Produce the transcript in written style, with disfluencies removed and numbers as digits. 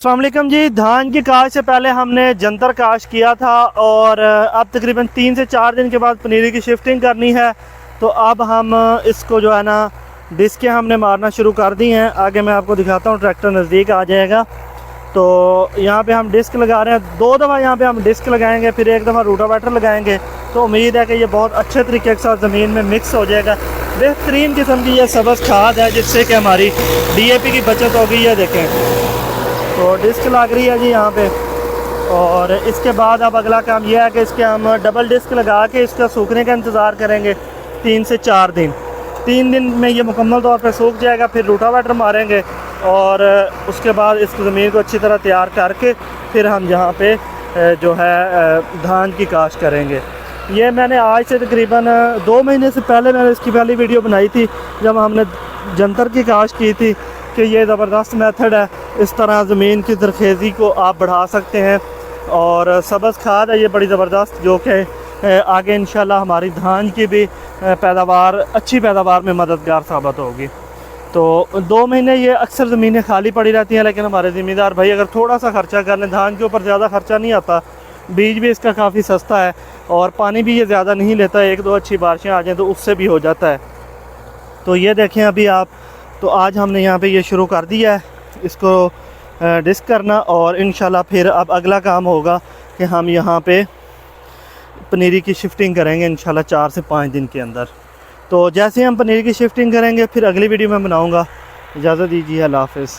अस्सलाम वालेकुम जी। धान की काश से पहले हमने जंतर काश किया था और अब तकरीबन 3 से 4 दिन के बाद पनीरी की शिफ्टिंग करनी है। तो अब हम इसको जो है ना डिस्कें हमने मारना शुरू कर दी हैं। आगे मैं आपको दिखाता हूँ, ट्रैक्टर नज़दीक आ जाएगा। तो यहाँ पे हम डिस्क लगा रहे हैं, 2 दफ़ा यहाँ पे हम डिस्क लगाएंगे, फिर 1 दफ़ा रोटावेटर लगाएंगे। तो उम्मीद है कि ये बहुत अच्छे तरीके के साथ ज़मीन में मिक्स हो जाएगा। बेहतरीन किस्म की ये सब्ज़ खाद है जिससे कि हमारी DAP की बचत होगी। ये देखें, तो डिस्क लग रही है जी यहाँ पे। और इसके बाद अब अगला काम यह है कि इसके हम डबल डिस्क लगा के इसका सूखने का इंतज़ार करेंगे 3 से 4 दिन। 3 दिन में ये मुकम्मल तौर पे सूख जाएगा, फिर रोटावेटर मारेंगे और उसके बाद इस ज़मीन को अच्छी तरह तैयार करके फिर हम यहाँ पे जो है धान की काश करेंगे। ये मैंने आज से तकरीबन 2 महीने से पहले मैंने इसकी पहली वीडियो बनाई थी जब हमने जंतर की काश की थी कि ये ज़बरदस्त मेथड है। इस तरह ज़मीन की ज़रख़ेज़ी को आप बढ़ा सकते हैं और सब्ज़ खाद है ये बड़ी ज़बरदस्त, जो कि आगे इंशाल्लाह हमारी धान की भी पैदावार, अच्छी पैदावार में मददगार साबित होगी। तो 2 महीने ये अक्सर ज़मीनें खाली पड़ी रहती हैं, लेकिन हमारे ज़मींदार भाई अगर थोड़ा सा ख़र्चा कर लें, धान के ऊपर ज़्यादा ख़र्चा नहीं आता, बीज भी इसका काफ़ी सस्ता है और पानी भी ये ज़्यादा नहीं लेता। 1-2 अच्छी बारिशें आ जाएँ तो उससे भी हो जाता है। तो ये देखें अभी आप, तो आज हमने यहाँ पे ये शुरू कर दिया है इसको डिस्क करना और इंशाल्लाह फिर अब अगला काम होगा कि हम यहाँ पे पनीरी की शिफ्टिंग करेंगे इंशाल्लाह 4 से 5 दिन के अंदर। तो जैसे हम पनीरी की शिफ्टिंग करेंगे फिर अगली वीडियो में बनाऊँगा। इजाज़त दीजिए, अल्लाह हाफ़िज़।